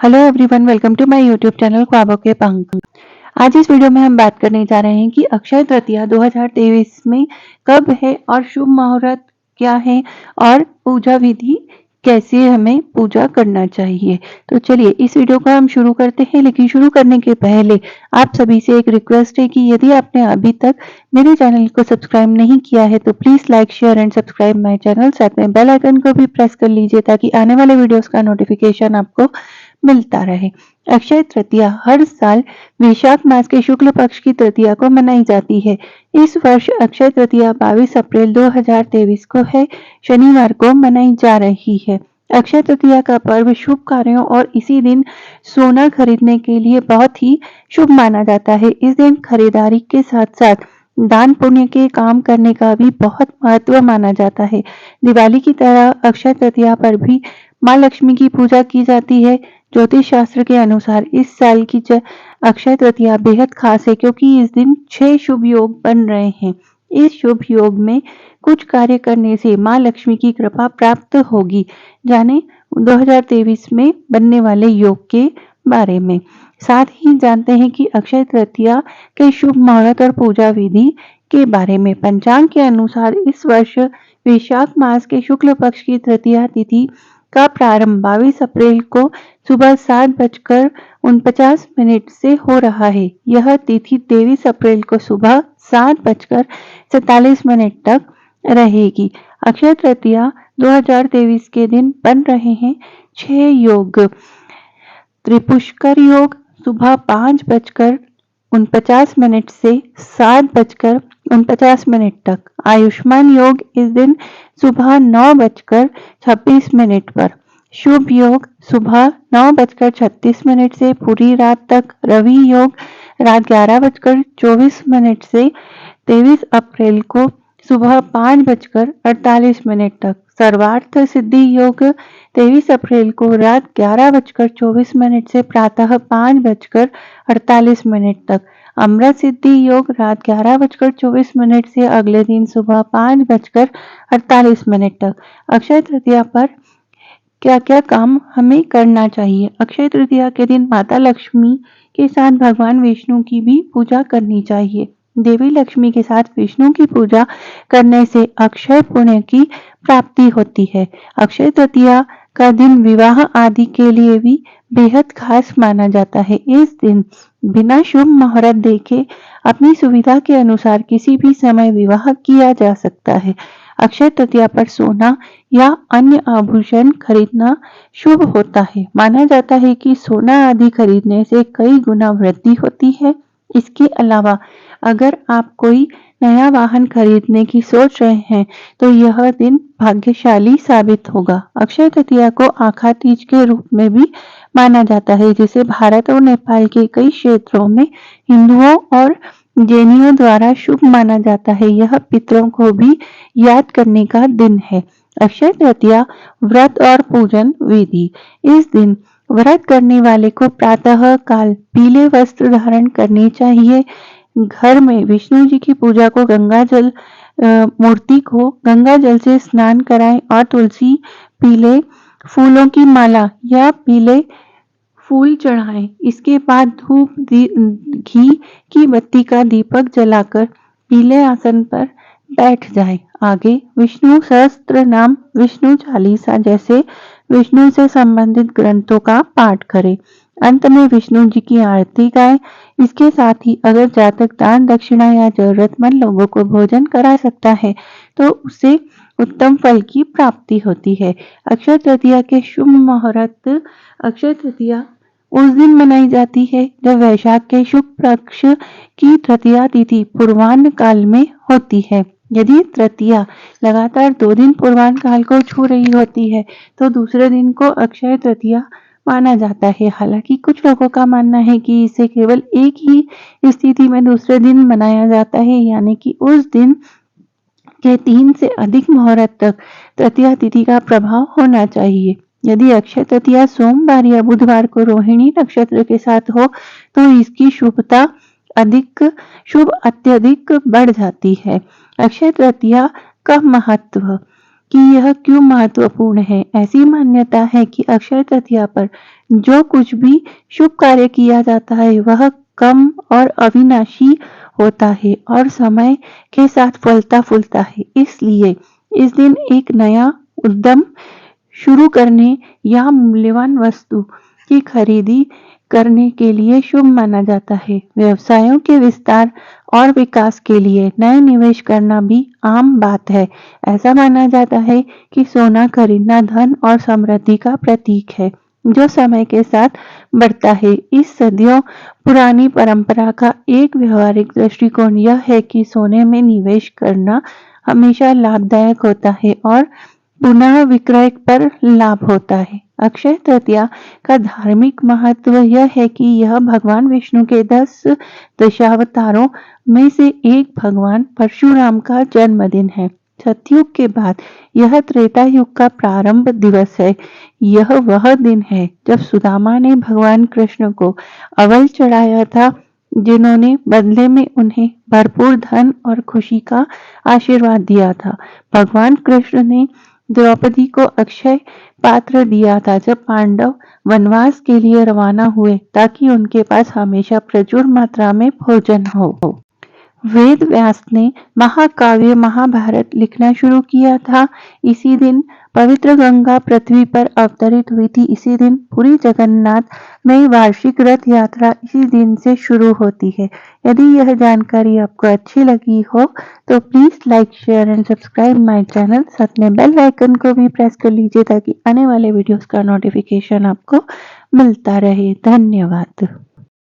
Hello everyone, welcome to my YouTube channel ख्वाबों के पंख। आज इस वीडियो में हम बात करने जा रहे हैं कि अक्षय तृतीया 2023 में कब है और शुभ मुहूर्त क्या है और पूजा विधि कैसे हमें पूजा करना चाहिए। तो चलिए इस वीडियो को हम शुरू करते हैं, लेकिन शुरू करने के पहले आप सभी से एक रिक्वेस्ट है कि यदि आपने अभी तक मेरे चैनल को सब्सक्राइब नहीं किया है तो please like share and subscribe my channel. साथ में बेल आइकन को भी प्रेस कर लीजिए ताकि आने वाले वीडियोस का नोटिफिकेशन आपको मिलता रहे। अक्षय तृतीया हर साल वैशाख मास के शुक्ल पक्ष की तृतीया को मनाई जाती है। इस वर्ष अक्षय तृतीया 22 अप्रैल 2023 को है, शनिवार को मनाई जा रही है। अक्षय तृतीया का पर्व शुभ कार्यों और इसी दिन सोना खरीदने के लिए बहुत ही शुभ माना जाता है। इस दिन खरीदारी के साथ साथ दान पुण्य के काम करने का भी बहुत महत्व माना जाता है। दिवाली की तरह अक्षय तृतीया पर भी माँ लक्ष्मी की पूजा की जाती है। ज्योतिष शास्त्र के अनुसार इस साल की अक्षय तृतीया बेहद खास है क्योंकि इस दिन 6 शुभ योग बन रहे हैं। इस शुभ योग में कुछ कार्य करने से माँ लक्ष्मी की कृपा प्राप्त होगी। जाने 2023 में बनने वाले योग के बारे में। साथ ही जानते हैं कि अक्षय तृतीया के शुभ मुहूर्त और पूजा विधि के बारे में। पंचांग के अनुसार इस वर्ष वैशाख मास के शुक्ल पक्ष की तृतीया तिथि का प्रारंभ 22 अप्रैल को सुबह 7:49 से हो रहा है। यह तिथि 23 अप्रैल को सुबह 7:47 तक रहेगी। अक्षय तृतीया 2023 के दिन बन रहे हैं 6 योग। त्रिपुष्कर योग सुबह 5:49 से 7:49 तक। आयुष्मान योग इस दिन सुबह 9:26 पर। शुभ योग सुबह 9:36 से पूरी रात तक। रवि योग रात 11:24 से 23 अप्रैल को सुबह 5:48 तक। सर्वार्थ सिद्धि योग 23 अप्रैल को रात 11:24 से प्रातः 5:48 तक। अमृत सिद्धि योग रात 11:24 से अगले दिन सुबह 5:48 तक। अक्षय तृतीया पर क्या क्या काम हमें करना चाहिए। अक्षय तृतीया के दिन माता लक्ष्मी के साथ भगवान विष्णु की भी पूजा करनी चाहिए। देवी लक्ष्मी के साथ विष्णु की पूजा करने से अक्षय पुण्य की प्राप्ति होती है। अक्षय तृतीया का दिन विवाह आदि के लिए भी बेहद खास माना जाता है। इस दिन बिना शुभ मुहूर्त देखे अपनी सुविधा के अनुसार किसी भी समय विवाह किया जा सकता है। अक्षय तृतीया पर सोना या अन्य आभूषण खरीदना शुभ होता है। माना जाता है कि सोना आदि खरीदने से कई गुना वृद्धि होती है। इसके अलावा अगर आप कोई नया वाहन खरीदने की सोच रहे हैं तो यह दिन भाग्यशाली साबित होगा। अक्षय तृतीया को आखा तीज के रूप में भी माना जाता है, जिसे भारत और नेपाल के कई क्षेत्रों में हिंदुओं और जैनियों द्वारा शुभ माना जाता है। यह पितरों को भी याद करने का दिन है। अक्षय तृतीया व्रत और पूजन विधि। इस दिन व्रत करने वाले को प्रातः काल पीले वस्त्र धारण करने चाहिए। घर में विष्णु जी की पूजा को मूर्ति को गंगा जल से स्नान कराएं और तुलसी पीले फूलों की माला या पीले फूल चढ़ाएं। इसके बाद धूप घी की बत्ती का दीपक जलाकर पीले आसन पर बैठ जाएं। आगे विष्णु सहस्त्र नाम, विष्णु चालीसा जैसे विष्णु से संबंधित ग्रंथों का पाठ करें। अंत में विष्णु जी की आरती गाएं। इसके साथ ही अगर जातक दान दक्षिणा या जरूरतमंद लोगों को भोजन करा सकता है तो उसे उत्तम फल की प्राप्ति होती है। अक्षय तृतीया के शुभ मुहूर्त। अक्षय तृतीया उस दिन मनाई जाती है जब वैशाख के शुक्ल पक्ष की तृतीया तिथि पूर्वाह्न काल में होती है। यदि तृतीया लगातार 2 दिन पूर्वाह्न काल को छू रही होती है तो दूसरे दिन को अक्षय तृतीया माना जाता है। हालांकि कुछ लोगों का मानना है कि इसे केवल एक ही स्थिति में दूसरे दिन मनाया जाता है, यानी कि उस दिन के 3 से अधिक मुहूर्त तक तृतीया तिथि का प्रभाव होना चाहिए। यदि अक्षय तृतीया सोमवार या बुधवार को रोहिणी नक्षत्र के साथ हो तो इसकी शुभता अत्यधिक बढ़ जाती है। अक्षय तृतीया का महत्व। कि यह क्यों महत्वपूर्ण है। ऐसी मान्यता है कि अक्षय तृतीया पर जो कुछ भी शुभ कार्य किया जाता है वह कम और अविनाशी होता है और समय के साथ फलता फूलता है। इसलिए इस दिन एक नया उद्यम शुरू करने या मूल्यवान वस्तु की खरीदी करने के लिए शुभ माना जाता है। व्यवसायों के विस्तार और विकास के लिए नए निवेश करना भी आम बात है। ऐसा माना जाता है कि सोना खरीदना धन और समृद्धि का प्रतीक है जो समय के साथ बढ़ता है। इस सदियों पुरानी परंपरा का एक व्यवहारिक दृष्टिकोण यह है कि सोने में निवेश करना हमेशा लाभदायक होता है और पुनः विक्रय पर लाभ होता है। अक्षय तृतीया का धार्मिक महत्व यह है कि यह भगवान विष्णु के 10 दशावतारों में से एक भगवान परशुराम का जन्मदिन है। सतयुग के बाद यह त्रेता युग का प्रारंभ दिवस है। यह वह दिन है जब सुदामा ने भगवान कृष्ण को अवल चढ़ाया था, जिन्होंने बदले में उन्हें भरपूर धन और खुशी का आशीर्वाद दिया था। भगवान कृष्ण ने द्रौपदी को अक्षय पात्र दिया था जब पांडव वनवास के लिए रवाना हुए ताकि उनके पास हमेशा प्रचुर मात्रा में भोजन हो। वेद व्यास ने महाकाव्य महाभारत लिखना शुरू किया था। इसी दिन पवित्र गंगा पृथ्वी पर अवतरित हुई थी। इसी दिन पूरी जगन्नाथ में वार्षिक रथ यात्रा इसी दिन से शुरू होती है। यदि यह जानकारी आपको अच्छी लगी हो तो please like share and subscribe my channel. साथ में बेल आइकन को भी प्रेस कर लीजिए ताकि आने वाले वीडियोस का नोटिफिकेशन आपको मिलता रहे। धन्यवाद।